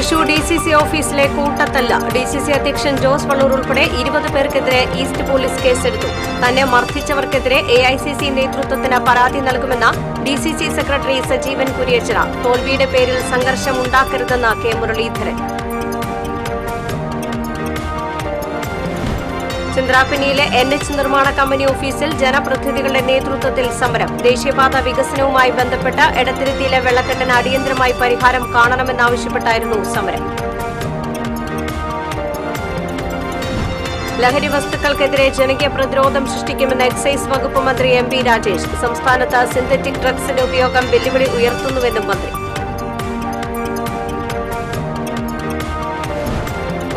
Thrissur DCC ഓഫീസിലെ കൂട്ടത്തല്ല. DCC അധ്യക്ഷൻ ജോസ് വള്ളൂർ ഉൾപ്പെടെ 20 പേർക്കെതിരെ ഈസ്റ്റ് പോലീസ് കേസെടുത്തു. തന്നെ മർദ്ദിച്ചവർക്കെതിരെ AICC നേതൃത്വത്തിന് പരാതി നൽകുമെന്ന DCC സെക്രട്ടറി സജീവൻ കുരിയച്ചിറ. തോൽവിയുടെ പേരിൽ സംഘർഷമുണ്ടാക്കരുതെന്ന് കെ മുരളീധരൻ. ചന്ദ്രാപിന്നിയിലെ NH നിർമ്മാണ കമ്പനി ഓഫീസിൽ ജനപ്രതിനിധികളുടെ നേതൃത്വത്തിൽ സമരം. ദേശീയപാത വികസനവുമായി ബന്ധപ്പെട്ട് എടത്തിരുത്തിയിലെ വെള്ളക്കെട്ടിന് അടിയന്തരമായി പരിഹാരം കാണണമെന്നാവശ്യപ്പെട്ടായിരുന്നു സമരം. ലഹരി വസ്തുക്കൾക്കെതിരെ ജനകീയ പ്രതിരോധം സൃഷ്ടിക്കുമെന്ന് എക്സൈസ് വകുപ്പ് മന്ത്രി MP രാജേഷ്. സംസ്ഥാനത്ത് സിന്തറ്റിക് ഡ്രഗ്സിന്റെ ഉപയോഗം വെല്ലുവിളി ഉയർത്തുന്നുവെന്നും മന്ത്രി.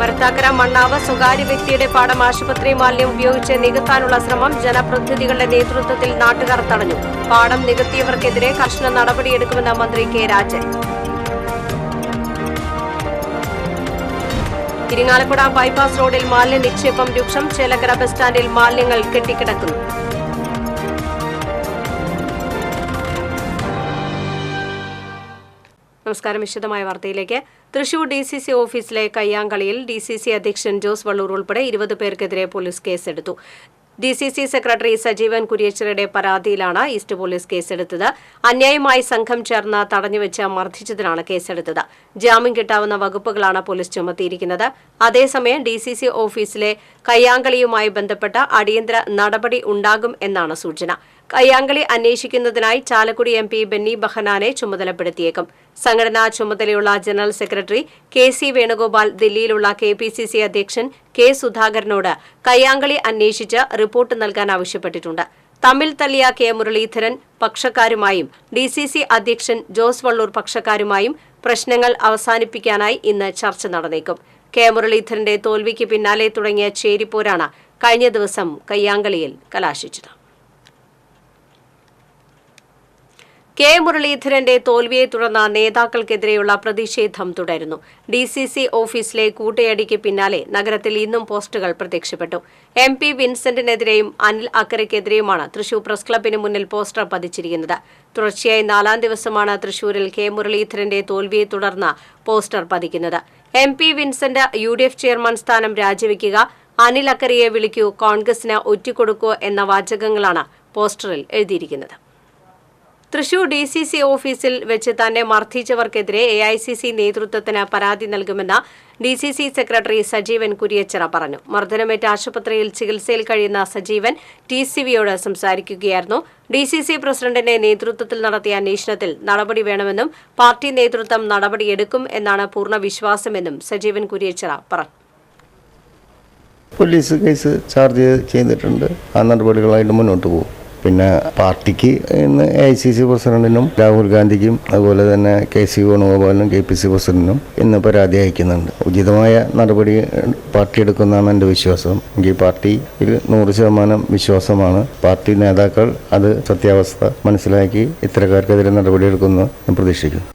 മരത്താക്കര മണ്ണാവ് സ്വകാര്യ വ്യക്തിയുടെ പാടം ആശുപത്രി മാലിന്യം ഉപയോഗിച്ച് നികത്താനുള്ള ശ്രമം ജനപ്രതിനിധികളുടെ നേതൃത്വത്തിൽ നാട്ടുകാർ തടഞ്ഞു. പാടം നികത്തിയവർക്കെതിരെ കർശന നടപടിയെടുക്കുമെന്ന് മന്ത്രി കെ രാജൻ. ഇരിങ്ങാലക്കുട ബൈപ്പാസ് റോഡിൽ മാലിന്യ നിക്ഷേപം രൂക്ഷം. ചേലക്കര ബസ് സ്റ്റാൻഡിൽ മാലിന്യങ്ങൾ കെട്ടിക്കിടക്കുന്നു. നമസ്കാരം. വിശദമായ വാർത്തയിലേക്ക്. തൃശൂർ DCC ഓഫീസിലെ കയ്യാങ്കളിയിൽ DCC അധ്യക്ഷൻ ജോസ് വള്ളൂർ ഉൾപ്പെടെ 20 പേർക്കെതിരെ പോലീസ് കേസെടുത്തു. DCC സെക്രട്ടറി സജീവൻ കുരിയച്ചിറയുടെ പരാതിയിലാണ് ഈസ്റ്റ് പോലീസ് കേസെടുത്തത്. അന്യായമായി സംഘം ചേർന്ന് തടഞ്ഞുവെച്ച് മർദ്ദിച്ചതിനാണ് കേസെടുത്തത്. ജാമ്യം കിട്ടാവുന്ന വകുപ്പുകളാണ് പോലീസ് ചുമത്തിയിരിക്കുന്നത്. അതേസമയം DCC ഓഫീസിലെ കയ്യാങ്കളിയുമായി ബന്ധപ്പെട്ട അടിയന്തര നടപടി ഉണ്ടാകും എന്നാണ് സൂചന. കയ്യാങ്കളി അന്വേഷിക്കുന്നതിനായി ചാലക്കുടി MP ബെന്നി ബഹനാനെ ചുമതലപ്പെടുത്തിയേക്കും. സംഘടനാ ചുമതലയുള്ള ജനറൽ സെക്രട്ടറി KC വേണുഗോപാൽ ദില്ലിയിലുള്ള KPCC അധ്യക്ഷൻ K സുധാകരനോട് കയ്യാങ്കളി അന്വേഷിച്ച് റിപ്പോർട്ട് നൽകാൻ ആവശ്യപ്പെട്ടിട്ടുണ്ട്. തമ്മിൽ തല്ലിയ കെ മുരളീധരൻ പക്ഷക്കാരുമായും DCC അധ്യക്ഷൻ ജോസ് വള്ളൂർ പക്ഷക്കാരുമായും പ്രശ്നങ്ങൾ അവസാനിപ്പിക്കാനായി ഇന്ന് ചർച്ച നടന്നേക്കും. കെ മുരളീധരന്റെ തോൽവിക്ക് പിന്നാലെ തുടങ്ങിയ ചേരിപ്പോരാണ് കഴിഞ്ഞ ദിവസം കയ്യാങ്കളിയിൽ കലാശിച്ചത്. കെ മുരളീധരന്റെ തോൽവിയെ തുടർന്ന് നേതാക്കൾക്കെതിരെയുള്ള പ്രതിഷേധം തുടരുന്നു. DCC ഓഫീസിലെ കൂട്ടയടിക്ക് പിന്നാലെ നഗരത്തിൽ ഇന്നും പോസ്റ്ററുകൾ പ്രത്യക്ഷപ്പെട്ടു. MP വിൻസെന്റിനെതിരെയും അനിൽ അക്കരയ്ക്കെതിരെയുമാണ് തൃശൂർ പ്രസ് ക്ലബിന് മുന്നിൽ പോസ്റ്റർ പതിച്ചിരിക്കുന്നത്. തുടർച്ചയായി 4ാം ദിവസമാണ് തൃശൂരിൽ കെ മുരളീധരന്റെ തോൽവിയെ തുടർന്ന് പോസ്റ്റർ പതിക്കുന്നത്. MP വിൻസെന്റ് UDF ചെയർമാൻ സ്ഥാനം രാജിവെക്കുക, അനിൽ അക്കരയെ വിളിക്കൂ, കോൺഗ്രസിന് ഒറ്റിക്കൊടുക്കൂ എന്ന വാചകങ്ങളാണ് പോസ്റ്ററിൽ എഴുതിയിരിക്കുന്നത്. തൃശൂർ DCC ഓഫീസിൽ വെച്ച് തന്നെ മർദ്ദിച്ചവർക്കെതിരെ AICC നേതൃത്വത്തിന് പരാതി നൽകുമെന്ന് DCC സെക്രട്ടറി സജീവൻ കുരിയച്ചിറ പറഞ്ഞു. മർദ്ദനമേറ്റ ആശുപത്രിയിൽ ചികിത്സയിൽ കഴിയുന്ന സജീവൻ TCVയോട് സംസാരിക്കുകയായിരുന്നു. DCC പ്രസിഡന്റിന്റെ നേതൃത്വത്തിൽ നടത്തിയ അന്വേഷണത്തിൽ നടപടി വേണമെന്നും പാർട്ടി നേതൃത്വം നടപടിയെടുക്കും എന്നാണ് പൂർണ്ണ വിശ്വാസമെന്നും സജീവൻ കുരിയച്ചിറ പറഞ്ഞു. പോലീസ് കേസ് ചാർജ് ചെയ്തിട്ടുണ്ട്. ആ നടപടികളായിട്ട് മുന്നോട്ട് പോകും. പിന്നെ പാർട്ടിക്ക് ഇന്ന് AICC പ്രസിഡന്റിനും രാഹുൽ ഗാന്ധിക്കും അതുപോലെ തന്നെ KC വേണുഗോപാലിനും KPC പ്രസിഡന്റിനും ഇന്ന് പരാതി അയക്കുന്നുണ്ട്. ഉചിതമായ നടപടി പാർട്ടി എടുക്കുന്നതാണ് എൻ്റെ വിശ്വാസം. എനിക്ക് പാർട്ടിയിൽ 100% വിശ്വാസമാണ്. പാർട്ടി നേതാക്കൾ അത് സത്യാവസ്ഥ മനസ്സിലാക്കി ഇത്തരക്കാർക്കെതിരെ നടപടിയെടുക്കുമെന്ന് ഞാൻ പ്രതീക്ഷിക്കുന്നു.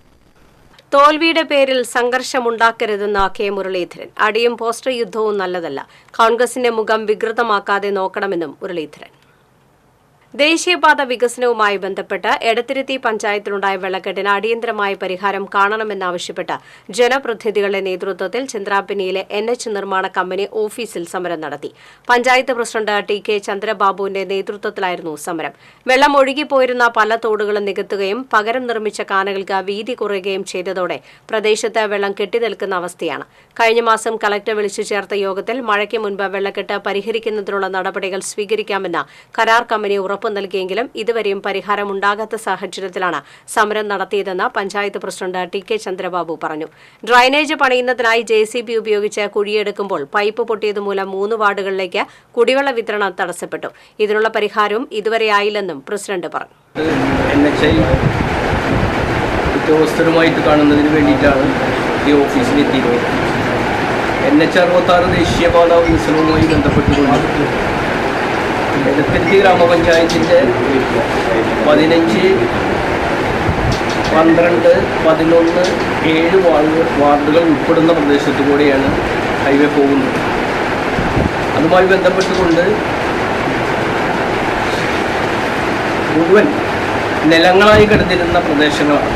തോൽവിയുടെ പേരിൽ സംഘർഷമുണ്ടാക്കരുതെന്ന് കെ മുരളീധരൻ. അടിയും പോസ്റ്റർ യുദ്ധവും നല്ലതല്ല. കോൺഗ്രസിന്റെ മുഖം വികൃതമാക്കാതെ നോക്കണമെന്നും മുരളീധരൻ. ദേശീയപാത വികസനവുമായി ബന്ധപ്പെട്ട് എടത്തിരുത്തി പഞ്ചായത്തിലുണ്ടായ വെള്ളക്കെട്ടിന് അടിയന്തരമായ പരിഹാരം കാണണമെന്നാവശ്യപ്പെട്ട് ജനപ്രതിനിധികളുടെ നേതൃത്വത്തിൽ ചന്ദ്രാപിന്നിയിലെ NH നിർമ്മാണ കമ്പനി ഓഫീസിൽ സമരം നടത്തി. പഞ്ചായത്ത് പ്രസിഡന്റ് TK ചന്ദ്രബാബുവിന്റെ നേതൃത്വത്തിലായിരുന്നു സമരം. വെള്ളം ഒഴുകിപ്പോയിരുന്ന പല തോടുകളും നികത്തുകയും പകരം നിർമ്മിച്ച കാനകൾക്ക് വീതി കുറയുകയും ചെയ്തതോടെ പ്രദേശത്ത് വെള്ളം കെട്ടിനിൽക്കുന്ന അവസ്ഥയാണ്. കഴിഞ്ഞ മാസം കളക്ടർ വിളിച്ചു ചേർത്ത യോഗത്തിൽ മഴയ്ക്ക് മുൻപ് വെള്ളക്കെട്ട് പരിഹരിക്കുന്നതിനുള്ള നടപടികൾ സ്വീകരിക്കാമെന്ന് കരാർ കമ്പനി ഉറപ്പ് നൽകിയെങ്കിലും ഇതുവരെയും പരിഹാരമുണ്ടാകാത്ത സാഹചര്യത്തിലാണ് സമരം നടത്തിയതെന്ന് പഞ്ചായത്ത് പ്രസിഡന്റ് TK ചന്ദ്രബാബു പറഞ്ഞു. ഡ്രൈനേജ് പണിയുന്നതിനായി JCB ഉപയോഗിച്ച് കുഴിയെടുക്കുമ്പോൾ പൈപ്പ് പൊട്ടിയതുമൂലം 3 വാർഡുകളിലേക്ക് കുടിവെള്ള വിതരണം തടസ്സപ്പെട്ടു. ഇതിനുള്ള പരിഹാരവും ഇതുവരെയായില്ലെന്നും പ്രസിഡന്റ് പറഞ്ഞു. ഉദ്യോഗസ്ഥരുമായിട്ട് കാണുന്നതിന് വേണ്ടിയിട്ടാണ് ഈ ഓഫീസിലെത്തിയത്. NH66 ദേശീയപാത വികസനവുമായി ബന്ധപ്പെട്ടുകൊണ്ട് എടത്തിരുത്തി ഗ്രാമപഞ്ചായത്തിൻ്റെ 15, 12, 11, 7 വാർഡുകൾ ഉൾപ്പെടുന്ന പ്രദേശത്തു കൂടെയാണ് ഹൈവേ പോകുന്നത്. അതുമായി ബന്ധപ്പെട്ടുകൊണ്ട് മുഴുവൻ നിലങ്ങളായി കിടന്നിരുന്ന പ്രദേശങ്ങളാണ്.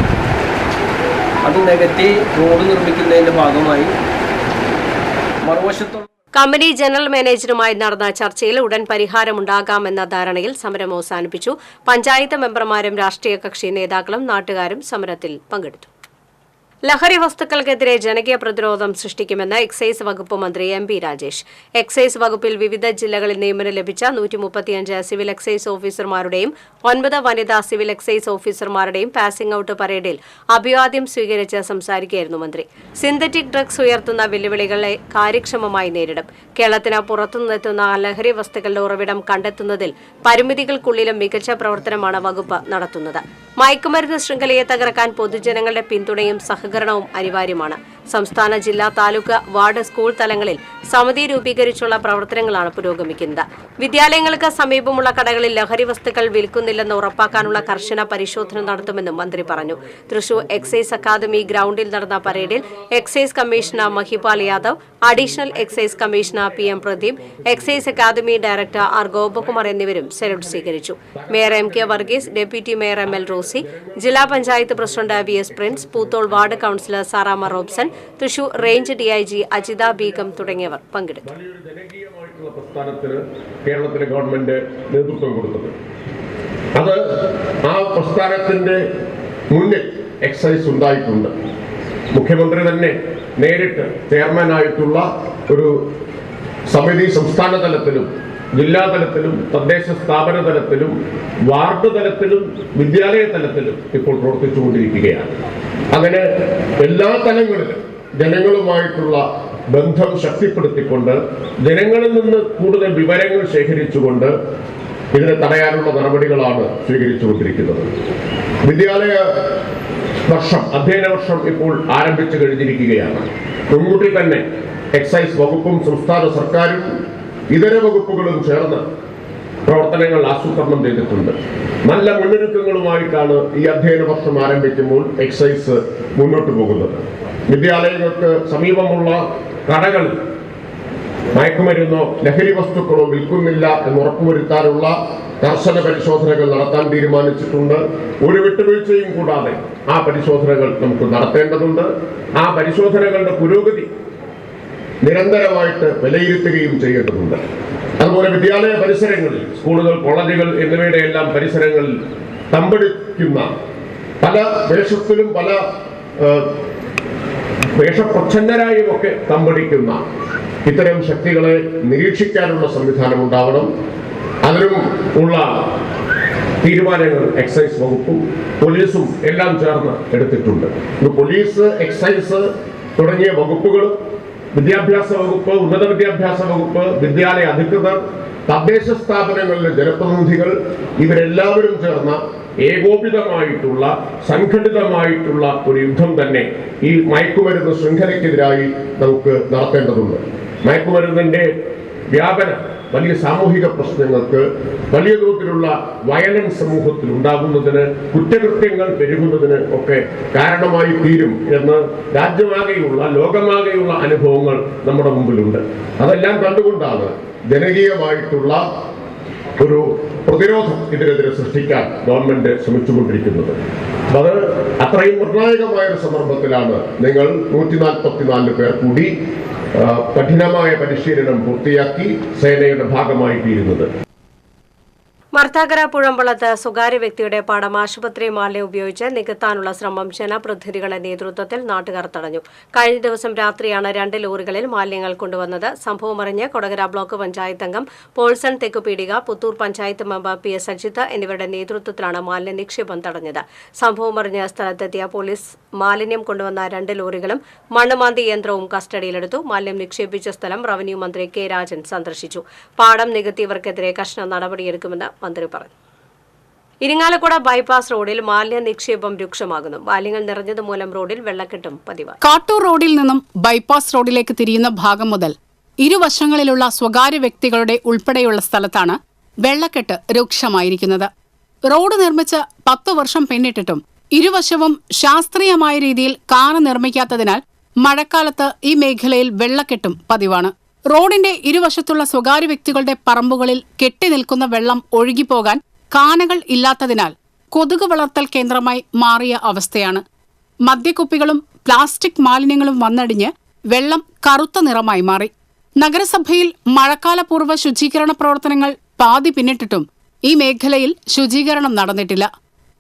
അത് നികത്തി റോഡ് നിർമ്മിക്കുന്നതിൻ്റെ ഭാഗമായി മറുവശത്തുള്ള കമ്പനി ജനറൽ മാനേജറുമായി നടന്ന ചർച്ചയിൽ ഉടൻ പരിഹാരമുണ്ടാകാമെന്ന ധാരണയിൽ സമരം അവസാനിപ്പിച്ചു. പഞ്ചായത്ത് മെമ്പർമാരും രാഷ്ട്രീയ കക്ഷി നേതാക്കളും നാട്ടുകാരും സമരത്തിൽ പങ്കെടുത്തു. ലഹരി വസ്തുക്കൾക്കെതിരെ ജനകീയ പ്രതിരോധം സൃഷ്ടിക്കുമെന്ന് എക്സൈസ് വകുപ്പ് മന്ത്രി എം.പി. രാജേഷ്. എക്സൈസ് വകുപ്പിൽ വിവിധ ജില്ലകളിൽ നിയമനം ലഭിച്ച 135 സിവിൽ എക്സൈസ് ഓഫീസർമാരുടെയും 9 വനിതാ സിവിൽ എക്സൈസ് ഓഫീസർമാരുടെയും പാസിംഗ് ഔട്ട് പരേഡിൽ അഭിവാദ്യം സ്വീകരിച്ച് സംസാരിക്കുകയായിരുന്നു മന്ത്രി. സിന്തറ്റിക് ഡ്രഗ്സ് ഉയർത്തുന്ന വെല്ലുവിളികളെ കാര്യക്ഷമമായി നേരിടും. കേരളത്തിന് പുറത്തുനിന്നെത്തുന്ന ലഹരി വസ്തുക്കളുടെ ഉറവിടം കണ്ടെത്തുന്നതിൽ പരിമിതികൾക്കുള്ളിലും മികച്ച പ്രവർത്തനമാണ് വകുപ്പ് നടത്തുന്നത്. മയക്കുമരുന്ന് ശൃംഖലയെ തകർക്കാൻ പൊതുജനങ്ങളുടെ പിന്തുണയും സഹകരണവും അനിവാര്യമാണ്. സംസ്ഥാന, ജില്ലാ, താലൂക്ക്, വാർഡ്, സ്കൂൾ തലങ്ങളിൽ സമിതി രൂപീകരിച്ചുള്ള പ്രവർത്തനങ്ങളാണ് പുരോഗമിക്കുന്നത്. വിദ്യാലയങ്ങൾക്ക് സമീപമുള്ള കടകളിൽ ലഹരി വസ്തുക്കൾ വിൽക്കുന്നില്ലെന്ന് ഉറപ്പാക്കാനുള്ള കർശന പരിശോധന നടത്തുമെന്നും മന്ത്രി പറഞ്ഞു. തൃശൂർ എക്സൈസ് അക്കാദമി ഗ്രൌണ്ടിൽ നടന്ന പരേഡിൽ excise commissioner Mahipal Yadav, additional excise commissioner PM Pradeep, excise academy director R. Gopakumar എന്നിവരും സല്യൂട്ട് സ്വീകരിച്ചു. Mayor M.K. Varghese, deputy mayor ML Rosy, ജില്ലാ panchayat president VS Prince, Poothol ward councillor Saramma Robson, Thrissur range DIG Ajitha Begum തുടങ്ങിയവർ പങ്കെടുത്തു. കേരളത്തിലെ ഗവൺമെന്റ് നേതൃത്വം കൊടുത്തത് അത് ആ പ്രസ്ഥാനത്തിന്റെ മുന്നിൽ എക്സൈസ് ഉണ്ടായിട്ടുണ്ട്. മുഖ്യമന്ത്രി തന്നെ നേരിട്ട് ചെയർമാനായിട്ടുള്ള ഒരു സമിതി സംസ്ഥാന തലത്തിലും ജില്ലാ തലത്തിലും തദ്ദേശ സ്ഥാപന തലത്തിലും വാർഡ് തലത്തിലും വിദ്യാലയ തലത്തിലും ഇപ്പോൾ പ്രവർത്തിച്ചുകൊണ്ടിരിക്കുകയാണ്. അങ്ങനെ എല്ലാ തലങ്ങളിലും ജനങ്ങളുമായിട്ടുള്ള ബന്ധം ശക്തിപ്പെടുത്തിക്കൊണ്ട് ജനങ്ങളിൽ നിന്ന് കൂടുതൽ വിവരങ്ങൾ ശേഖരിച്ചുകൊണ്ട് ഇതിനെ തടയാനുള്ള നടപടികളാണ് സ്വീകരിച്ചുകൊണ്ടിരിക്കുന്നത്. വിദ്യാലയ വർഷം, അധ്യയന വർഷം ഇപ്പോൾ ആരംഭിച്ചു കഴിഞ്ഞിരിക്കുകയാണ്. മുൻകൂട്ടി തന്നെ എക്സൈസ് വകുപ്പും സംസ്ഥാന സർക്കാരും ഇതര വകുപ്പുകളും ചേർന്ന് പ്രവർത്തനങ്ങൾ ആസൂത്രണം ചെയ്തിട്ടുണ്ട്. നല്ല മുന്നൊരുക്കങ്ങളുമായിട്ടാണ് ഈ അധ്യയന വർഷം ആരംഭിക്കുമ്പോൾ എക്സൈസ് മുന്നോട്ട് പോകുന്നത്. വിദ്യാലയങ്ങൾക്ക് സമീപമുള്ള കടകളിൽ മയക്കുമരുന്നോ ലഹരി വസ്തുക്കളോ വിൽക്കുന്നില്ല എന്ന് ഉറപ്പുവരുത്താനുള്ള കർശന പരിശോധനകൾ നടത്താൻ തീരുമാനിച്ചിട്ടുണ്ട്. ഒരു വിട്ടുവീഴ്ചയും കൂടാതെ ആ പരിശോധനകൾ നമുക്ക് നടത്തേണ്ടതുണ്ട്. ആ പരിശോധനകളുടെ പുരോഗതി നിരന്തരമായിട്ട് വിലയിരുത്തുകയും ചെയ്യേണ്ടതുണ്ട്. അതുപോലെ വിദ്യാലയ പരിസരങ്ങളിൽ, സ്കൂളുകൾ, കോളേജുകൾ എന്നിവയുടെ എല്ലാം പരിസരങ്ങളിൽ തമ്പടിക്കുന്ന പല വേഷത്തിലും പല വേഷപ്രച്ഛന്നരായും ഒക്കെ തമ്പടിക്കുന്ന ഇത്തരം ശക്തികളെ നിരീക്ഷിക്കാനുള്ള സംവിധാനം ഉണ്ടാവണം. അതിനും ഉള്ള തീരുമാനങ്ങൾ എക്സൈസ് വകുപ്പും പോലീസും എല്ലാം ചേർന്ന് എടുത്തിട്ടുണ്ട്. പോലീസ്, എക്സൈസ് തുടങ്ങിയ വകുപ്പുകളും, വിദ്യാഭ്യാസ വകുപ്പ്, ഉന്നത വിദ്യാഭ്യാസ വകുപ്പ്, വിദ്യാലയ അധികൃതർ, തദ്ദേശ സ്ഥാപനങ്ങളിലെ ജനപ്രതിനിധികൾ, ഇവരെല്ലാവരും ചേർന്ന ഏകോപിതമായിട്ടുള്ള സംഘടിതമായിട്ടുള്ള ഒരു യുദ്ധം തന്നെ ഈ മയക്കുമരുന്ന് ശൃംഖലയ്ക്കെതിരായി നമുക്ക് നടത്തേണ്ടതുണ്ട്. മയക്കുമരുന്നിന്റെ വ്യാപനം വലിയ സാമൂഹിക പ്രശ്നങ്ങൾക്ക്, വലിയ തോതിലുള്ള വയലൻസ് സമൂഹത്തിൽ ഉണ്ടാകുന്നതിന്, കുറ്റകൃത്യങ്ങൾ പെരുകുന്നതിന് ഒക്കെ കാരണമായി തീരും എന്ന് രാജ്യമാകെയുള്ള, ലോകമാകെയുള്ള അനുഭവങ്ങൾ നമ്മുടെ മുമ്പിലുണ്ട്. അതെല്ലാം കണ്ടുകൊണ്ടാണ് ജനകീയമായിട്ടുള്ള ഒരു പ്രതിരോധം ഇതിനെതിരെ സൃഷ്ടിക്കാൻ ഗവൺമെന്റ് ശ്രമിച്ചുകൊണ്ടിരിക്കുന്നത്. അത് അത്രയും നിർണായകമായ ഒരു സന്ദർഭത്തിലാണ് നിങ്ങൾ 144 പേർ കൂടി കഠിനമായ പരിശീലനം പൂർത്തിയാക്കി സേനയുടെ ഭാഗമായി തീരുന്നത്. മർത്താക്കര പുഴമ്പളത്ത് സ്വകാര്യ വ്യക്തിയുടെ പണം ആശുപത്രി മാലിന്യം ഉപയോഗിച്ച് നികത്താനുള്ള ശ്രമം ജനപ്രതിനിധികളുടെ നേതൃത്വത്തിൽ നാട്ടുകാർ തടഞ്ഞു. കഴിഞ്ഞ ദിവസം രാത്രിയാണ് 2 ലോറികളിൽ മാലിന്യങ്ങൾ കൊണ്ടുവന്നത്. സംഭവം അറിഞ്ഞ് കൊടകര ബ്ലോക്ക് പഞ്ചായത്ത് അംഗം പോൾസൺ തെക്കുപീടിക, പുത്തൂർ പഞ്ചായത്ത് മെമ്പർ PS അജിത്ത് എന്നിവരുടെ നേതൃത്വത്തിലാണ് മാലിന്യ നിക്ഷേപം തടഞ്ഞത്. സംഭവം അറിഞ്ഞ് സ്ഥലത്തെത്തിയ പോലീസ് മാലിന്യം കൊണ്ടുവന്ന 2 ലോറികളും മണ്ണുമാന്തി യന്ത്രവും കസ്റ്റഡിയിലെടുത്തു. മാലിന്യം നിക്ഷേപിച്ച സ്ഥലം റവന്യൂ മന്ത്രി K. രാജൻ സന്ദർശിച്ചു. പാടം നികത്തിയവർക്കെതിരെ കർശന നടപടിയെടുക്കുമെന്ന് മന്ത്രി പറഞ്ഞു. ഇരിങ്ങാലക്കുട ബൈപ്പാസ് റോഡിൽ മാലിന്യ നിക്ഷേപം രൂക്ഷമാകുന്നു. മാലിന്യങ്ങൾ നിറഞ്ഞതുമൂലം റോഡിൽ വെള്ളക്കെട്ടും പതിവായി. കാട്ടൂർ റോഡിൽ നിന്നും ബൈപ്പാസ് റോഡിലേക്ക് തിരിയുന്ന ഭാഗം മുതൽ ഇരുവശങ്ങളിലുള്ള സ്വകാര്യ വ്യക്തികളുടെ ഉൾപ്പെടെയുള്ള സ്ഥലത്താണ് വെള്ളക്കെട്ട് രൂക്ഷമായിരിക്കുന്നത്. റോഡ് നിർമ്മിച്ച് 10 വർഷം പിന്നിട്ടിട്ടും ഇരുവശവും ശാസ്ത്രീയമായ രീതിയിൽ കാന നിർമ്മിക്കാത്തതിനാൽ മഴക്കാലത്ത് ഈ മേഖലയിൽ വെള്ളക്കെട്ടും പതിവാണ്. റോഡിന്റെ ഇരുവശത്തുള്ള സ്വകാര്യ വ്യക്തികളുടെ പറമ്പുകളിൽ കെട്ടിനിൽക്കുന്ന വെള്ളം ഒഴുകിപ്പോകാൻ കാനകൾ ഇല്ലാത്തതിനാൽ കൊതുക് വളർത്തൽ കേന്ദ്രമായി മാറിയ അവസ്ഥയാണ്. മദ്യക്കുപ്പികളും പ്ലാസ്റ്റിക് മാലിന്യങ്ങളും വന്നടിഞ്ഞ് വെള്ളം കറുത്ത നിറമായി മാറി. നഗരസഭയിൽ മഴക്കാലപൂർവ്വ ശുചീകരണ പ്രവർത്തനങ്ങൾ പാതി പിന്നിട്ടിട്ടും ഈ മേഖലയിൽ ശുചീകരണം നടന്നിട്ടില്ല.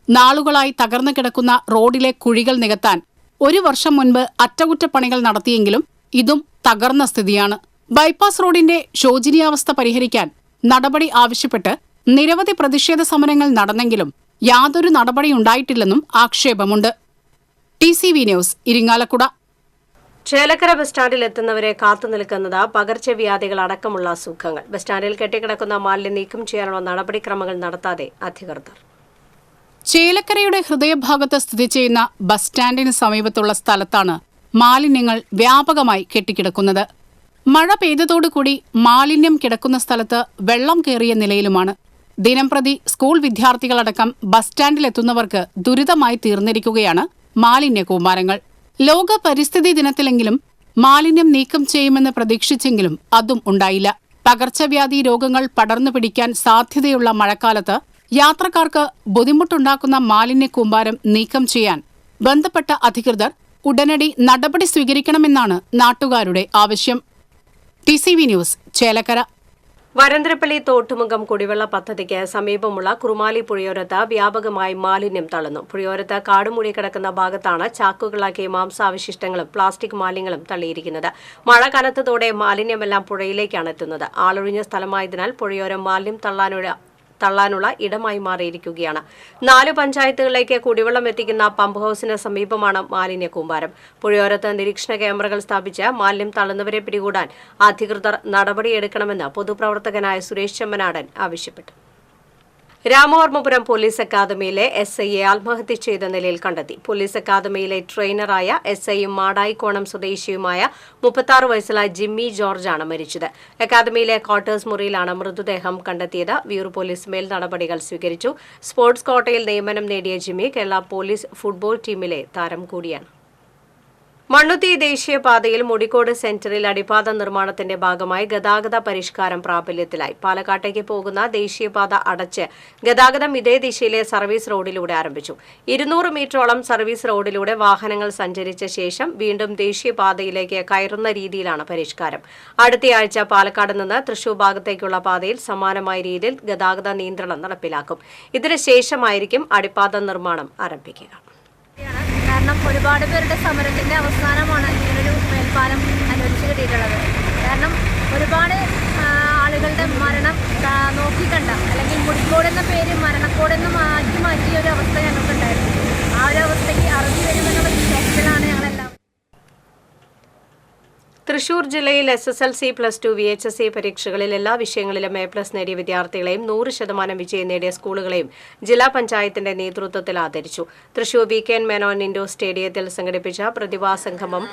നാളുകളായി തകർന്നു കിടക്കുന്ന റോഡിലെ കുഴികൾ നികത്താൻ 1 വർഷം മുൻപ് അറ്റകുറ്റപ്പണികൾ നടത്തിയെങ്കിലും ഇതും തകർന്ന സ്ഥിതിയാണ്. ബൈപ്പാസ് റോഡിന്റെ ശോചനീയാവസ്ഥ പരിഹരിക്കാൻ നടപടി ആവശ്യപ്പെട്ട് നിരവധി പ്രതിഷേധ സമരങ്ങൾ നടന്നെങ്കിലും യാതൊരു നടപടിയുണ്ടായിട്ടില്ലെന്നും ആക്ഷേപമുണ്ട്. TCV news, Irinjalakuda. Chelakkara bus സ്റ്റാൻഡിൽ എത്തുന്നവരെ കാത്തുനിൽക്കുന്നത് പകർച്ചവ്യാധികൾ അടക്കമുള്ള അസുഖങ്ങൾ. ബസ് സ്റ്റാൻഡിൽ കെട്ടിക്കിടക്കുന്ന മാലിന്യം നീക്കം ചെയ്യാനുള്ള നടപടിക്രമങ്ങൾ നടത്താതെ അധികൃതർ. ചേലക്കരയുടെ ഹൃദയഭാഗത്ത് സ്ഥിതി ചെയ്യുന്ന ബസ് സ്റ്റാൻഡിന് സമീപത്തുള്ള സ്ഥലത്താണ് മാലിന്യങ്ങൾ വ്യാപകമായി കെട്ടിക്കിടക്കുന്നത്. മഴ പെയ്തതോടുകൂടി മാലിന്യം കിടക്കുന്ന സ്ഥലത്ത് വെള്ളം കയറിയ നിലയിലുമാണ്. ദിനംപ്രതി സ്കൂൾ വിദ്യാർത്ഥികളടക്കം ബസ് സ്റ്റാൻഡിലെത്തുന്നവർക്ക് ദുരിതമായി തീർന്നിരിക്കുകയാണ് മാലിന്യ കൂമ്പാരങ്ങൾ. ലോക പരിസ്ഥിതി ദിനത്തിലെങ്കിലും മാലിന്യം നീക്കം ചെയ്യുമെന്ന് പ്രതീക്ഷിച്ചെങ്കിലും അതും ഉണ്ടായില്ല. പകർച്ചവ്യാധി രോഗങ്ങൾ പടർന്നു പിടിക്കാൻ സാധ്യതയുള്ള മഴക്കാലത്ത് യാത്രക്കാർക്ക് ബുദ്ധിമുട്ടുണ്ടാക്കുന്ന മാലിന്യ കൂമ്പാരം നീക്കം ചെയ്യാൻ ബന്ധപ്പെട്ട അധികൃതർ ഉടനടി നടപടി സ്വീകരിക്കണമെന്നാണ് നാട്ടുകാരുടെ ആവശ്യം. TCV news, Chelakkara. വരന്തരപ്പള്ളി തോട്ടുമുഖം കുടിവെള്ള പദ്ധതിക്ക് സമീപമുള്ള കുറുമാലി പുഴയോരത്ത് വ്യാപകമായി മാലിന്യം തള്ളുന്നു. പുഴയോരത്ത് കാടുമൂടി കിടക്കുന്ന ഭാഗത്താണ് ചാക്കുകളാക്കി മാംസാവശിഷ്ടങ്ങളും പ്ലാസ്റ്റിക് മാലിന്യങ്ങളും തള്ളിയിരിക്കുന്നത്. മഴ കനത്തതോടെ മാലിന്യമെല്ലാം പുഴയിലേക്കാണ് എത്തുന്നത്. ആളൊഴിഞ്ഞ സ്ഥലമായതിനാൽ പുഴയോരം മാലിന്യം തള്ളാനുള്ള ഇടമായി മാറിയിരിക്കുകയാണ്. 4 പഞ്ചായത്തുകളിലേക്ക് കുടിവെള്ളം എത്തിക്കുന്ന പമ്പ് ഹൌസിന് സമീപമാണ് മാലിന്യ കൂമ്പാരം. പുഴയോരത്ത് നിരീക്ഷണ ക്യാമറകൾ സ്ഥാപിച്ച് മാലിന്യം തള്ളുന്നവരെ പിടികൂടാൻ അധികൃതർ നടപടിയെടുക്കണമെന്ന് പൊതുപ്രവർത്തകനായ സുരേഷ് ചെമ്മനാടൻ ആവശ്യപ്പെട്ടു. രാമവർമ്മപുരം പോലീസ് അക്കാദമിയിലെ SIയെ ആത്മഹത്യ ചെയ്ത നിലയിൽ കണ്ടെത്തി. പോലീസ് അക്കാദമിയിലെ ട്രെയിനറായ SIയും മാടായിക്കോണം സ്വദേശിയുമായ 36 വയസ്സുള്ള ജിമ്മി ജോർജാണ് മരിച്ചത്. അക്കാദമിയിലെ ക്വാർട്ടേഴ്സ് മുറിയിലാണ് മൃതദേഹം കണ്ടെത്തിയത്. വ്യൂർ പോലീസ് മേൽ നടപടികൾ സ്വീകരിച്ചു. സ്പോർട്സ് കോട്ടയിൽ നിയമനം നേടിയ ജിമ്മി കേരള പോലീസ് ഫുട്ബോൾ ടീമിലെ താരം കൂടിയാണ്. മണ്ണുത്തി ദേശീയപാതയിൽ മുടിക്കോട് സെന്ററിൽ അടിപ്പാത നിർമ്മാണത്തിന്റെ ഭാഗമായി ഗതാഗത പരിഷ്കാരം പ്രാബല്യത്തിലായി. പാലക്കാട്ടേക്ക് പോകുന്ന ദേശീയപാത അടച്ച് ഗതാഗതം ഇതേ ദിശയിലെ സർവീസ് റോഡിലൂടെ ആരംഭിച്ചു. 200 മീറ്ററോളം സർവീസ് റോഡിലൂടെ വാഹനങ്ങൾ സഞ്ചരിച്ച ശേഷം വീണ്ടും ദേശീയപാതയിലേക്ക് കയറുന്ന രീതിയിലാണ് പരിഷ്കാരം. അടുത്തയാഴ്ച പാലക്കാട് നിന്ന് തൃശൂർ ഭാഗത്തേക്കുള്ള പാതയിൽ സമാനമായ രീതിയിൽ ഗതാഗത നിയന്ത്രണം നടപ്പിലാക്കും. ഇതിനുശേഷമായിരിക്കും അടിപ്പാത നിർമ്മാണം ആരംഭിക്കുക. കാരണം ഒരുപാട് പേരുടെ സമരത്തിൻ്റെ അവസാനമാണ് ഇങ്ങനൊരു മേൽപ്പാലം അനുവദിച്ച് കിട്ടിയിട്ടുള്ളത്. കാരണം ഒരുപാട് ആളുകളുടെ മരണം നോക്കിക്കണ്ട, അല്ലെങ്കിൽ മുടിക്കോട് എന്ന പേര് മരണക്കോടെന്ന് മാറ്റിയ ഒരു അവസ്ഥ ഞങ്ങൾക്കുണ്ടായിരുന്നു. ആ ഒരു അവസ്ഥയ്ക്ക് അറുതി വരുമെന്നുള്ള വിശ്വാസത്തിലാണ് ഞങ്ങളെല്ലാം. തൃശൂർ ജില്ലയിൽ SSLC, +2, VHSC പരീക്ഷകളിൽ എല്ലാ വിഷയങ്ങളിലും A+ നേടിയ വിദ്യാർത്ഥികളെയും 100% വിജയം നേടിയ സ്കൂളുകളെയും ജില്ലാ പഞ്ചായത്തിന്റെ നേതൃത്വത്തിൽ ആദരിച്ചു. തൃശൂർ VKN മേനോൻ ഇൻഡോർ സ്റ്റേഡിയത്തിൽ സംഘടിപ്പിച്ച പ്രതിഭാ സംഗമം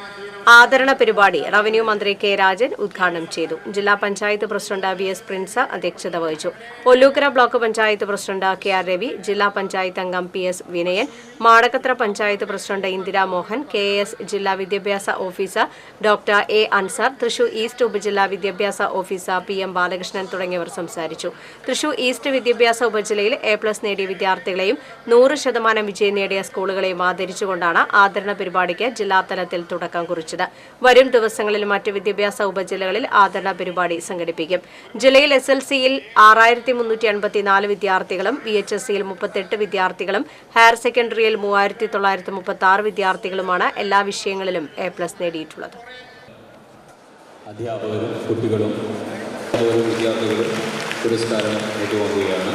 ആദരണ പരിപാടി റവന്യൂ മന്ത്രി K. രാജൻ ഉദ്ഘാടനം ചെയ്തു. ജില്ലാ പഞ്ചായത്ത് പ്രസിഡന്റ് VS പ്രിൻസ് അധ്യക്ഷത വഹിച്ചു. Ollukkara block panchayat president KR Ravi, ജില്ലാ പഞ്ചായത്ത് അംഗം PS Vinayan, Madakkathara panchayat president Indira Mohan, KS ജില്ലാ വിദ്യാഭ്യാസ officer doctor A. Ansar, Thrissur east ഉപജില്ലാ വിദ്യാഭ്യാസ ഓഫീസർ PM ബാലകൃഷ്ണൻ തുടങ്ങിയവർ സംസാരിച്ചു. തൃശൂർ ഈസ്റ്റ് വിദ്യാഭ്യാസ ഉപജില്ലയിൽ A+ നേടിയ വിദ്യാർത്ഥികളെയും 100% വിജയം നേടിയ സ്കൂളുകളെയും ആദരിച്ചുകൊണ്ടാണ് ആദരണ പരിപാടിക്ക് ജില്ലാതലത്തിൽ തുടക്കം കുറിച്ചത്. വരും ദിവസങ്ങളിൽ മറ്റ് വിദ്യാഭ്യാസ ഉപജില്ലകളിൽ ആദരണ പരിപാടി സംഘടിപ്പിക്കും. ജില്ലയിൽ SLCയിൽ 6384 വിദ്യാർത്ഥികളും VHSCയിൽ 38 വിദ്യാർത്ഥികളും ഹയർ സെക്കൻഡറിയിൽ 3936 വിദ്യാർത്ഥികളുമാണ് എല്ലാ വിഷയങ്ങളിലും A+ നേടിയിട്ടുള്ളത്. അധ്യാപകരും കുട്ടികളും വിദ്യാർത്ഥികളും പുരസ്കാരം ഏറ്റുവാങ്ങുകയാണ്.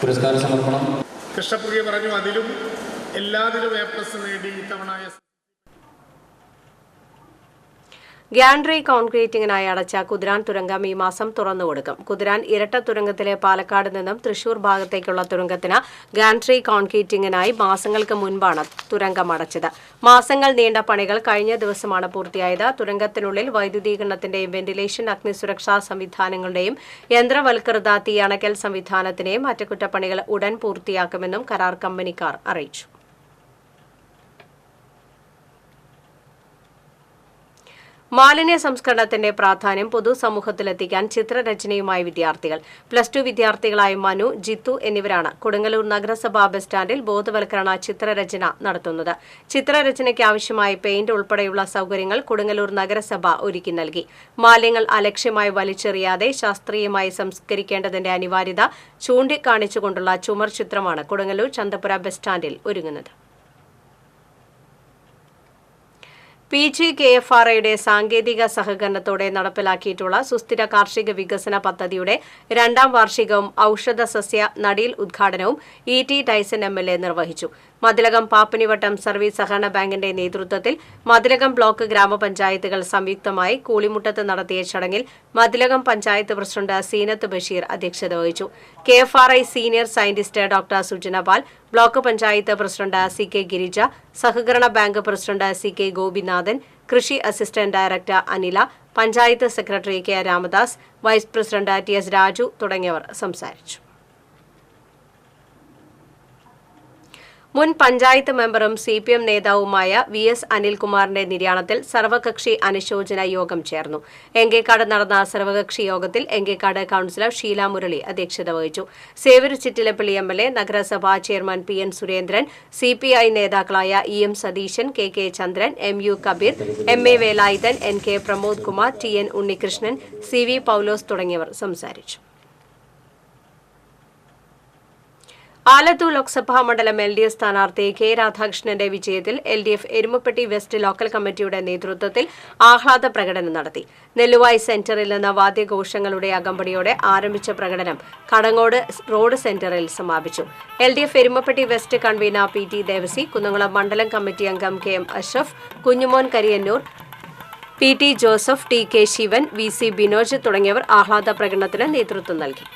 പുരസ്കാര സമർപ്പണം. കൃഷ്ണപ്രിയ പറഞ്ഞു, അതിലും എല്ലാത്തിലും A+ നേടി ഇത്തവണ ഗ്യാൻട്രി കോൺക്രീറ്റിംഗിനായി അടച്ച കുതിരാൻ തുരങ്കം ഈ മാസം തുറന്നുകൊടുക്കും. കുതിരാൻ ഇരട്ട തുരങ്കത്തിലെ പാലക്കാട് നിന്നും തൃശൂർ ഭാഗത്തേക്കുള്ള തുരങ്കത്തിന് ഗ്യാൻട്രി കോൺക്രീറ്റിംഗിനായി മാസങ്ങൾക്ക് മുൻപാണ് തുരങ്കം അടച്ചത്. മാസങ്ങൾ നീണ്ട പണികൾ കഴിഞ്ഞ ദിവസമാണ് പൂർത്തിയായത്. തുരങ്കത്തിനുള്ളിൽ വൈദ്യുതീകരണത്തിന്റെയും വെന്റിലേഷൻ, അഗ്നിസുരക്ഷാ സംവിധാനങ്ങളുടെയും യന്ത്രവൽകൃത തീയണക്കൽ സംവിധാനത്തിന്റെയും അറ്റകുറ്റപ്പണികൾ ഉടൻ പൂർത്തിയാക്കുമെന്നും കരാർ കമ്പനിക്കാർ അറിയിച്ചു. മാലിന്യ സംസ്കരണത്തിന്റെ പ്രാധാന്യം പൊതുസമൂഹത്തിലെത്തിക്കാൻ ചിത്രരചനയുമായി വിദ്യാർത്ഥികൾ. +2 വിദ്യാർത്ഥികളായ മനു, ജിത്തു എന്നിവരാണ് കൊടുങ്ങല്ലൂർ നഗരസഭാ ബസ് സ്റ്റാൻഡിൽ ബോധവൽക്കരണ ചിത്രരചന നടത്തുന്നത്. ചിത്രരചനയ്ക്ക് ആവശ്യമായ പെയിന്റ് ഉൾപ്പെടെയുള്ള സൗകര്യങ്ങൾ കൊടുങ്ങല്ലൂർ നഗരസഭ ഒരുക്കി നൽകി. മാലിന്യങ്ങൾ അലക്ഷ്യമായി വലിച്ചെറിയാതെ ശാസ്ത്രീയമായി സംസ്കരിക്കേണ്ടതിന്റെ അനിവാര്യത ചൂണ്ടിക്കാണിച്ചുകൊണ്ടുള്ള ചുമർ ചിത്രമാണ് കൊടുങ്ങല്ലൂർ ചന്തപുര ബസ് സ്റ്റാൻഡിൽ ഒരുങ്ങുന്നത്. PGKFRയുടെ സാങ്കേതിക സഹകരണത്തോടെ നടപ്പിലാക്കിയിട്ടുള്ള സുസ്ഥിര കാർഷിക വികസന പദ്ധതിയുടെ 2ാം വാർഷികവും ഔഷധ സസ്യ നടീൽ ഉദ്ഘാടനവും ET ടൈസൺ MLA നിർവഹിച്ചു. മതിലകം പാപ്പനിവട്ടം സർവീസ് സഹകരണ ബാങ്കിന്റെ നേതൃത്വത്തിൽ മതിലകം ബ്ലോക്ക് ഗ്രാമപഞ്ചായത്തുകൾ സംയുക്തമായി കൂളിമുട്ടത്ത് നടത്തിയ ചടങ്ങിൽ മതിലകം പഞ്ചായത്ത് പ്രസിഡന്റ് സീനത്ത് ബഷീർ അധ്യക്ഷത വഹിച്ചു. KFRI senior scientist doctor Sujana Pal, block panchayat president CK Girija, സഹകരണ ബാങ്ക് പ്രസിഡന്റ് CK ഗോപിനാഥൻ, കൃഷി assistant director Anila, panchayat secretary K Ramadas, vice president TS Raju തുടങ്ങിയവർ സംസാരിച്ചു. മുൻ പഞ്ചായത്ത് മെമ്പറും CPM നേതാവുമായ VS അനിൽകുമാറിന്റെ നിര്യാണത്തിൽ സർവകക്ഷി അനുശോചന യോഗം ചേർന്നു. എങ്കേക്കാട് നടന്ന സർവകക്ഷി യോഗത്തിൽ എങ്കേക്കാട് കൌൺസിലർ ഷീല മുരളി അധ്യക്ഷത വഹിച്ചു. സേവ്യർ ചിറ്റിലപ്പള്ളി MLA, നഗരസഭാ ചെയർമാൻ PN സുരേന്ദ്രൻ, CPI നേതാക്കളായ EM Satheesan, KK Chandran, MU Kabeer, MA Velayudhan, NK Pramod Kumar, TN Unnikrishnan, CV Paulose തുടങ്ങിയവർ സംസാരിച്ചു. ആലത്തൂർ ലോക്സഭാ മണ്ഡലം LDF സ്ഥാനാർത്ഥി K രാധാകൃഷ്ണന്റെ വിജയത്തിൽ LDF എരുമപ്പെട്ടി വെസ്റ്റ് ലോക്കൽ കമ്മിറ്റിയുടെ നേതൃത്വത്തിൽ ആഹ്ലാദ പ്രകടനം നടത്തി. നെല്ലുവായി സെന്ററിൽ നിന്ന് വാദ്യഘോഷങ്ങളുടെ അകമ്പടിയോടെ ആരംഭിച്ച പ്രകടനം കടങ്ങോട് റോഡ് സെന്ററിൽ സമാപിച്ചു. LDF Erumapetty west convener PT Devasy, Kunnamkulam മണ്ഡലം കമ്മിറ്റി അംഗം KM Ashraf, Kunjumon Kariyannur, PT Joseph, TK Sivan, VC Binoj തുടങ്ങിയവർ ആഹ്ലാദ പ്രകടനത്തിന് നേതൃത്വം നൽകി.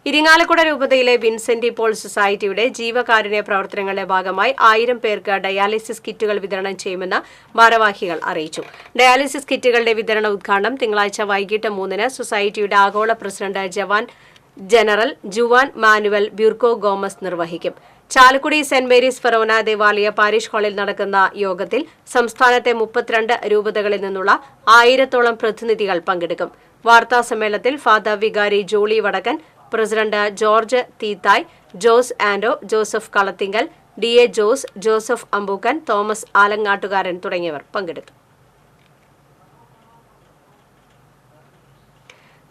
ഇരിങ്ങാലക്കുട രൂപതയിലെ വിൻസെന്റ് പോൾ സൊസൈറ്റിയുടെ ജീവകാരുണ്യ പ്രവർത്തനങ്ങളുടെ ഭാഗമായി 1000 പേർക്ക് ഡയാലിസിസ് കിറ്റുകൾ വിതരണം ചെയ്യുമെന്ന് ഭാരവാഹികൾ അറിയിച്ചു. ഡയാലിസിസ് കിറ്റുകളുടെ വിതരണ ഉദ്ഘാടനം തിങ്കളാഴ്ച വൈകിട്ട് 3-ന് സൊസൈറ്റിയുടെ ആഗോള പ്രസിഡന്റ് ജനറൽ ജുവാൻ മാനുവൽ ബ്യൂർക്കോ ഗോമസ് നിർവഹിക്കും. ചാലക്കുടി സെന്റ് മേരീസ് ഫെറോന ദേവാലയ പാരിഷ് ഹാളിൽ നടക്കുന്ന യോഗത്തിൽ സംസ്ഥാനത്തെ 32 രൂപതകളിൽ നിന്നുള്ള 1000-ഓളം പ്രതിനിധികൾ പങ്കെടുക്കും. വാർത്താ സമ്മേളനത്തിൽ ഫാദർ വികാരി Jolly Vadakkan, president George Theethai, Jose Ando, Joseph Kalathinkal, DA Jose, Joseph Ampookkan, Thomas Alangattukaran തുടങ്ങിയവർ പങ്കെടുത്തു.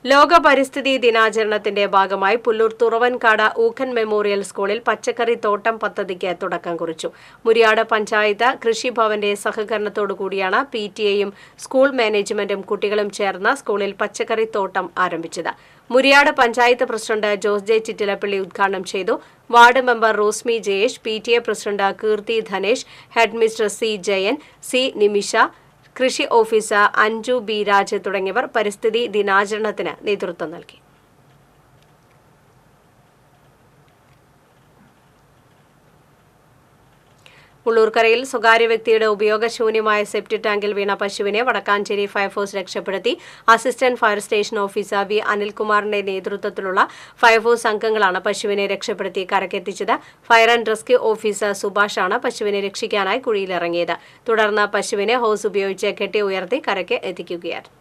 ലോക പരിസ്ഥിതി ദിനാചരണത്തിന്റെ ഭാഗമായി പുല്ലൂർ തുറവൻകാട് ഊക്കൻ മെമ്മോറിയൽ സ്കൂളിൽ പച്ചക്കറി തോട്ടം പദ്ധതിക്ക് തുടക്കം കുറിച്ചു. മുരിയാട് പഞ്ചായത്ത് കൃഷിഭവന്റെ സഹകരണത്തോടുകൂടിയാണ് PTA-യും സ്കൂൾ മാനേജ്മെന്റും കുട്ടികളും ചേർന്ന് സ്കൂളിൽ പച്ചക്കറി തോട്ടം ആരംഭിച്ചത്. മുരിയാട് പഞ്ചായത്ത് പ്രസിഡന്റ് ജോസ് ജെ ചിറ്റിലപ്പള്ളി ഉദ്ഘാടനം ചെയ്തു. Ward member Rosmi Jayesh, PTA president Keerthi Dhanesh, head mister C Jayan, C Nimisha, കൃഷി ഓഫീസർ അഞ്ജു B രാജ് തുടങ്ങിയവർ പരിസ്ഥിതി ദിനാചരണത്തിന് നേതൃത്വം നൽകി. ഉള്ളൂർക്കരയിൽ സ്വകാര്യ വ്യക്തിയുടെ ഉപയോഗശൂന്യമായ സെപ്റ്റിക് ടാങ്കിൽ വീണ പശുവിനെ വടക്കാഞ്ചേരി ഫയർഫോഴ്സ് രക്ഷപ്പെടുത്തി. Assistant fire station officer V അനിൽകുമാറിന്റെ നേതൃത്വത്തിലുള്ള ഫയർഫോഴ്സ് അംഗങ്ങളാണ് പശുവിനെ രക്ഷപ്പെടുത്തി കരക്കെത്തിച്ചത്. ഫയർ ആൻഡ് റെസ്ക്യൂ ഓഫീസർ സുഭാഷാണ് പശുവിനെ രക്ഷിക്കാനായി കുഴിയിലിറങ്ങിയത്. തുടർന്ന് പശുവിനെ ഹോസ് ഉപയോഗിച്ച് കെട്ടി ഉയർത്തി കരയ്ക്ക് എത്തിക്കുകയായിരുന്നു.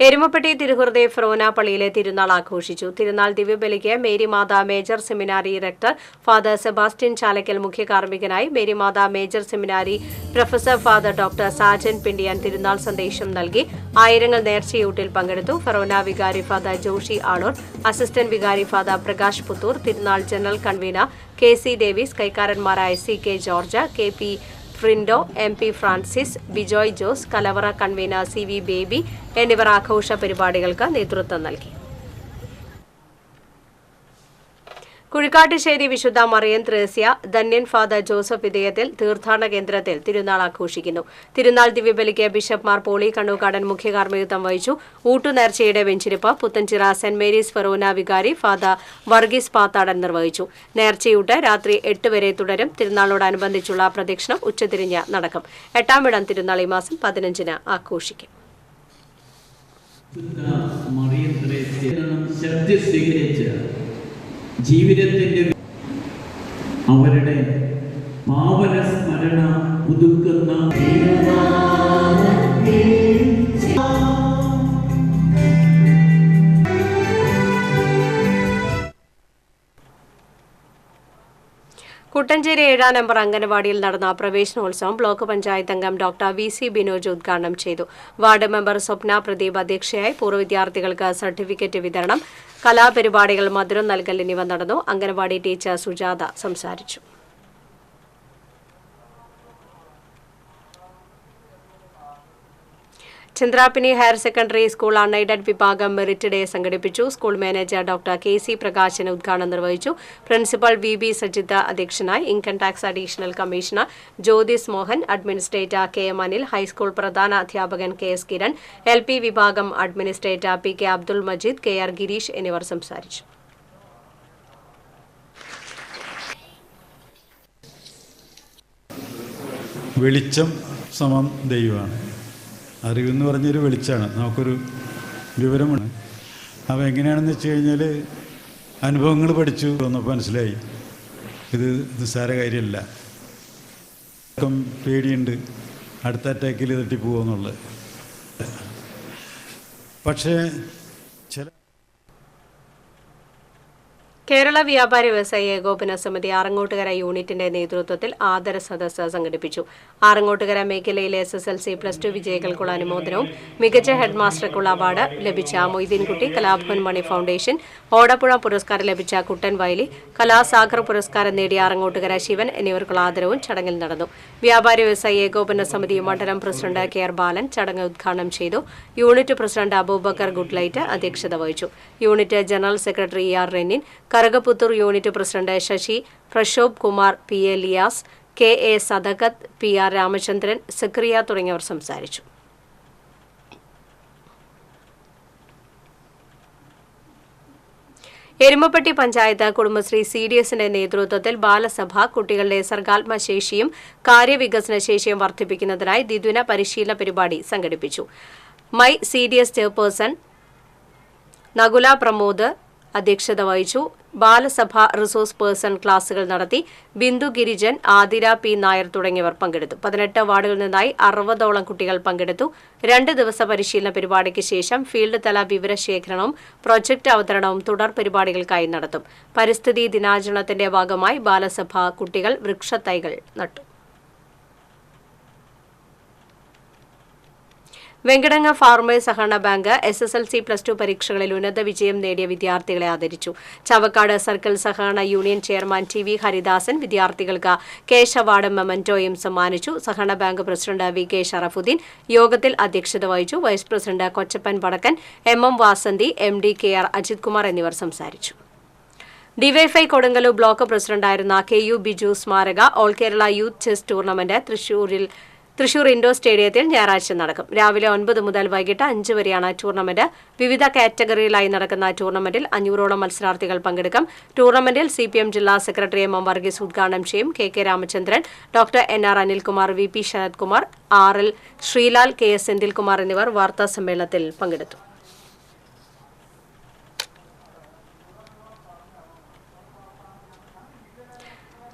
എരുമപ്പെട്ടി തിരുഹൃദയ ഫെറോന പള്ളിയിലെ തിരുനാൾ ആഘോഷിച്ചു. തിരുനാൾ ദിവ്യബലിക്ക് Marymatha major seminary rector father Sebastian Chalakkal മുഖ്യ കാർമ്മികനായി. Marymatha major seminary professor father doctor Sajan Pindiyan തിരുനാൾ സന്ദേശം നൽകി. ആയിരങ്ങൾ നേർച്ചയൂട്ടിൽ പങ്കെടുത്തു. ഫെറോന വികാരി ഫാദർ ജോഷി ആളൂർ, അസിസ്റ്റന്റ് വികാരി ഫാദർ പ്രകാശ് പുത്തൂർ, തിരുനാൾ ജനറൽ കൺവീനർ KC ഡേവിസ്, കൈക്കാരന്മാരായ CK George, KP Frindo, MP Francis, Bijoy Jose, കലവറ കൺവീനർ CV ബേബി എന്നിവർ ആഘോഷ പരിപാടികൾക്ക് നേതൃത്വം നൽകി. കുഴിക്കാട്ടുശ്ശേരി വിശുദ്ധ മറിയം ത്രേസ്യ ധന്യൻ ഫാദർ ജോസഫ് ഇതയത്തിൽ തീർത്ഥാടന കേന്ദ്രത്തിൽ തിരുനാൾ ആഘോഷിക്കുന്നു. തിരുനാൾ ദിവ്യബലിക്ക് ബിഷപ്പ്മാർ പോളി കണ്ണൂക്കാടൻ മുഖ്യ കാർമ്മികത്വം വഹിച്ചു. ഊട്ടുനേർച്ചയുടെ വെഞ്ചിരിപ്പ് പുത്തൻചിറ സെന്റ് മേരീസ് ഫെറോന വികാരി ഫാദർ വർഗീസ് പാത്താടൻ നിർവഹിച്ചു. നേർച്ചയൂട്ട് രാത്രി 8 വരെ തുടരും. തിരുനാളോടനുബന്ധിച്ചുള്ള പ്രദക്ഷിണം ഉച്ചതിരിഞ്ഞ് നടക്കും. 8-ാം തിരുനാൾ ഈ മാസം 15-ന് ആഘോഷിക്കും. ജീവിതത്തിന്റെ അവരുടെ പാവന സ്മരണ പുതുക്കുന്ന കുട്ടഞ്ചേരി 7-ാം നമ്പർ അംഗനവാടിയിൽ നടന്ന പ്രവേശനോത്സവം ബ്ലോക്ക് പഞ്ചായത്ത് അംഗം ഡോക്ടർ VC ബിനോജ് ഉദ്ഘാടനം ചെയ്തു. വാർഡ് മെമ്പർ സ്വപ്ന പ്രദീപ് അധ്യക്ഷയായി. പൂർവ്വ വിദ്യാർത്ഥികൾക്ക് സർട്ടിഫിക്കറ്റ് വിതരണം, കലാപരിപാടികൾ, മധുരം നൽകൽ എന്നിവ നടന്നു. അംഗനവാടി ടീച്ചർ സുജാത സംസാരിച്ചു. Chandrapini higher secondary school unaided വിഭാഗം മെറിറ്റ് ഡേ സംഘടിപ്പിച്ചു. School manager doctor KC Prakashan ഉദ്ഘാടനം നിർവഹിച്ചു. പ്രിൻസിപ്പൽ VB സജിത അധ്യക്ഷനായി. Income tax additional commissioner Jyothis Mohan, administrator KM Anil, high school പ്രധാന അധ്യാപകൻ KS കിരൺ, LP വിഭാഗം administrator PK Abdul Majeed, KR Girish എന്നിവർ സംസാരിച്ചു. വെളിച്ചം സമം ദൈവമാണ്. അറിവെന്ന് പറഞ്ഞൊരു വെളിച്ചമാണ്, നമുക്കൊരു വിവരമാണ്. അപ്പോൾ എങ്ങനെയാണെന്ന് വെച്ച് കഴിഞ്ഞാൽ അനുഭവങ്ങൾ പഠിച്ചു വന്നപ്പോൾ മനസ്സിലായി ഇത് നിസ്സാര കാര്യമല്ല. പേടിയുണ്ട് അടുത്ത അറ്റാക്കിൽ തട്ടിപ്പോകുമെന്നുള്ളത്. പക്ഷേ ചില കേരള വ്യാപാരി വ്യവസായി ഏകോപന സമിതി ആറങ്ങോട്ടുകര യൂണിറ്റിന്റെ നേതൃത്വത്തിൽ ആദര സദസ്സ് സംഘടിപ്പിച്ചു. ആറങ്ങോട്ടുകര മേഖലയിലെ SSLC+2 വിജയികൾക്കുള്ള അനുമോദനവും മികച്ച ഹെഡ് മാസ്റ്റർക്കുള്ള അവാർഡ് ലഭിച്ച മൊയ്തീൻകുട്ടി, കലാഭവൻ മണി ഫൗണ്ടേഷൻ, ഓടപ്പുഴ പുരസ്കാരം ലഭിച്ച കുട്ടൻ വയലി, കലാസാഗർ പുരസ്കാരം നേടിയ ആറങ്ങോട്ടുകര ശിവൻ എന്നിവർക്കുള്ള ആദരവും ചടങ്ങിൽ നടന്നു. വ്യാപാരി വ്യവസായി ഏകോപന സമിതി മണ്ഡലം പ്രസിഡന്റ് KR ബാലൻ ചടങ്ങ് ഉദ്ഘാടനം ചെയ്തു. യൂണിറ്റ് പ്രസിഡന്റ് അബൂബക്കർ ഗുഡ്ലൈറ്റ് അധ്യക്ഷത വഹിച്ചു. Unit general secretary ER Rennin, Karakaputhur unit president Sasi Prashobh Kumar, PA Liyas, KA Sadakath, PR Ramachandran, Zakariya തുടങ്ങിയവർ സംസാരിച്ചു. എരുമപ്പെട്ടി പഞ്ചായത്ത് കുടുംബശ്രീ CDSന്റെ നേതൃത്വത്തിൽ ബാലസഭ കുട്ടികളുടെ സർഗാത്മശേഷിയും കാര്യവികസന ശേഷിയും വർദ്ധിപ്പിക്കുന്നതിനായി ദ്വിദിന പരിശീലന പരിപാടി സംഘടിപ്പിച്ചു. My CDS chairperson Nakula Pramod അധ്യക്ഷത വഹിച്ചു. ബാലസഭ റിസോഴ്സ് പേഴ്സൺ ക്ലാസുകൾ നടത്തി. ബിന്ദു ഗിരിജൻ, ആതിര P നായർ തുടങ്ങിയവർ പങ്കെടുത്തു. 18 വാർഡുകളിൽ നിന്നായി 60ഓളം കുട്ടികൾ പങ്കെടുത്തു. 2 ദിവസ പരിശീലന പരിപാടിക്ക് ശേഷം ഫീൽഡ് തല വിവരശേഖരണവും പ്രൊജക്ട് അവതരണവും തുടർ പരിപാടികൾക്കായി നടത്തും. പരിസ്ഥിതി ദിനാചരണത്തിന്റെ ഭാഗമായി ബാലസഭ കുട്ടികൾ വൃക്ഷത്തൈകൾ നട്ടു. വെങ്കടങ്ങ ഫാർമേഴ്സ് സഹകരണ ബാങ്ക് SSLC+2 പരീക്ഷകളിൽ ഉന്നത വിജയം നേടിയ വിദ്യാർത്ഥികളെ ആദരിച്ചു. ചവക്കാട് സർക്കിൾ സഹകരണ യൂണിയൻ ചെയർമാൻ TV ഹരിദാസൻ വിദ്യാർത്ഥികൾക്ക് കേശ് അവാർഡും മെമന്റോയും സമ്മാനിച്ചു. സഹകരണ ബാങ്ക് പ്രസിഡന്റ് VK ഷറഫുദ്ദീൻ യോഗത്തിൽ അധ്യക്ഷത വഹിച്ചു. വൈസ് പ്രസിഡന്റ് കൊച്ചപ്പൻ വടക്കൻ, MM Vasanthi, MD KR Ajith Kumar എന്നിവർ സംസാരിച്ചു. ഡിവൈഎഫ്ഐ കൊടുങ്ങല്ലൂർ ബ്ലോക്ക് പ്രസിഡന്റായിരുന്ന KU ബിജു സ്മാരക all Kerala youth chess tournament Thrissur indoor സ്റ്റേഡിയത്തിൽ ഞായറാഴ്ച നടക്കും. രാവിലെ 9 മുതൽ വൈകിട്ട് 5 വരെയാണ് ടൂർണമെന്റ്. വിവിധ കാറ്റഗറിയിലായി നടക്കുന്ന ടൂർണമെന്റിൽ 500ഓളം മത്സരാർത്ഥികൾ പങ്കെടുക്കും. ടൂർണമെന്റിൽ CPM ജില്ലാ സെക്രട്ടറി MM വർഗീസ് ഉദ്ഘാടനം ചെയ്യും. KK Ramachandran, doctor NR Anilkumar, VP Sarath Kumar, RL Sreelal, KS Senthilkumar എന്നിവർ വാർത്താ സമ്മേളനത്തിൽ പങ്കെടുത്തു.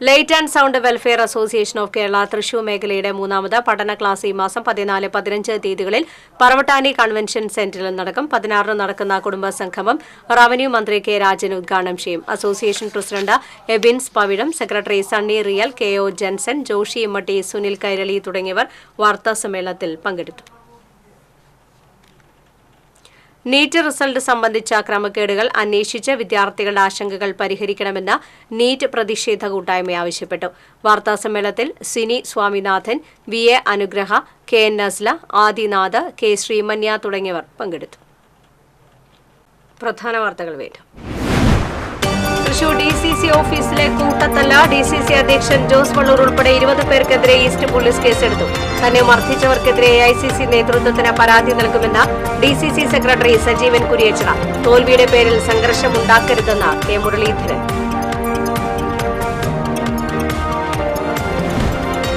Light and sound welfare association of Kerala Thrissur മേഖലയുടെ 3ാമത് പഠന ക്ലാസ് ഈ മാസം 14, 15 തീയതികളിൽ പറവട്ടാനി കൺവെൻഷൻ സെന്ററിൽ നടക്കും. 16 നടക്കുന്ന കുടുംബ സംഗമം റവന്യൂ മന്ത്രി K രാജൻ ഉദ്ഘാടനം ചെയ്യും. Association president Ebins Pavizham, secretary Sunny Real, KO Jenson, Joshy Immatty, Sunil Kairali തുടങ്ങിയവർ വാർത്താ സമ്മേളനത്തിൽ പങ്കെടുത്തു. നീറ്റ് റിസൾട്ട് സംബന്ധിച്ച ക്രമക്കേടുകൾ അന്വേഷിച്ച് വിദ്യാർത്ഥികളുടെ ആശങ്കകൾ പരിഹരിക്കണമെന്ന് നീറ്റ് പ്രതിഷേധ കൂട്ടായ്മ ആവശ്യപ്പെട്ടു. വാർത്താസമ്മേളനത്തിൽ സിനി സ്വാമിനാഥൻ, VA അനുഗ്രഹ, KN നസ്ല, ആദിനാഥ്, K ശ്രീമന്യ തുടങ്ങിയവർ പങ്കെടുത്തു. പ്രധാന വാർത്തകൾ വീണ്ടും. തൃശൂർ DCC ഓഫീസിലെ കൂട്ടത്തല്ല. DCC അധ്യക്ഷൻ ജോസ് വള്ളൂർ ഉൾപ്പെടെ 20 പേർക്കെതിരെ ഈസ്റ്റ് പോലീസ് കേസെടുത്തു. തന്നെ മർദ്ദിച്ചവർക്കെതിരെ AICC നേതൃത്വത്തിന് പരാതി നൽകുമെന്ന് DCC സെക്രട്ടറി സജീവൻ കുരിയച്ചിറ. തോൽവിയുടെ പേരിൽ സംഘർഷമുണ്ടാക്കരുതെന്ന് K മുരളീധരൻ.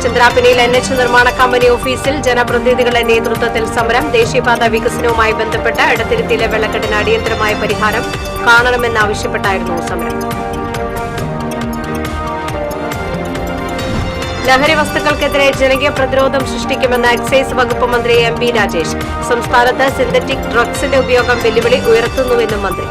ചന്ദ്രാപിനിയിൽ NH നിർമ്മാണ കമ്പനി ഓഫീസിൽ ജനപ്രതിനിധികളുടെ നേതൃത്വത്തിൽ സമരം. ദേശീയപാത വികസനവുമായി ബന്ധപ്പെട്ട് എടത്തിരുത്തിയിലെ വെള്ളക്കെട്ടിന് അടിയന്തരമായ പരിഹാരം കാണണമെന്നാവശ്യപ്പെട്ടായിരുന്നു സമരം. ലഹരി വസ്തുക്കൾക്കെതിരെ ജനകീയ പ്രതിരോധം സൃഷ്ടിക്കുമെന്ന് എക്സൈസ് വകുപ്പ് മന്ത്രി എം പി രാജേഷ്. സംസ്ഥാനത്ത് സിന്തറ്റിക് ഡ്രഗ്സിന്റെ ഉപയോഗം വെല്ലുവിളി ഉയർത്തുന്നുവെന്നും മന്ത്രി.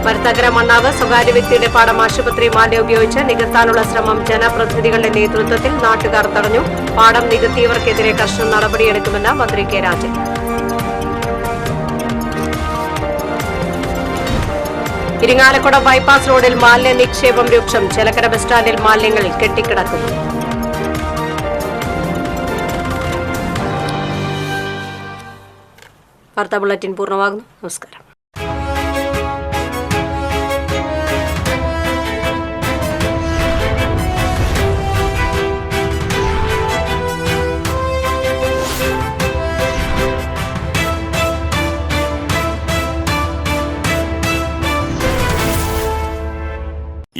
മരുത്തകര മണ്ണാവ് സ്വകാര്യ വ്യക്തിയുടെ പാടം ആശുപത്രി മാലിന്യം ഉപയോഗിച്ച് നികത്താനുള്ള ശ്രമം ജനപ്രതിനിധികളുടെ നേതൃത്വത്തിൽ നാട്ടുകാർ തടഞ്ഞു. പാടം നികത്തിയവർക്കെതിരെ കർശന നടപടിയെടുക്കുമെന്ന് മന്ത്രി കെ രാജൻ. ഇരിങ്ങാലക്കുട ബൈപ്പാസ് റോഡിൽ മാലിന്യ നിക്ഷേപം രൂക്ഷം. ചേലക്കര ബസ് സ്റ്റാൻഡിൽ മാലിന്യങ്ങൾ കെട്ടിക്കിടക്കുന്നു. വാർത്താ ബുള്ളറ്റിൻ പൂർണ്ണമാകുന്നു. നമസ്കാരം.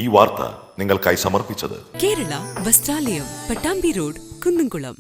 ഈ വാർത്ത നിങ്ങൾക്കായി സമർപ്പിച്ചത് കേരള വസ്ത്രാലയം, പട്ടാമ്പി റോഡ്, കുന്നംകുളം.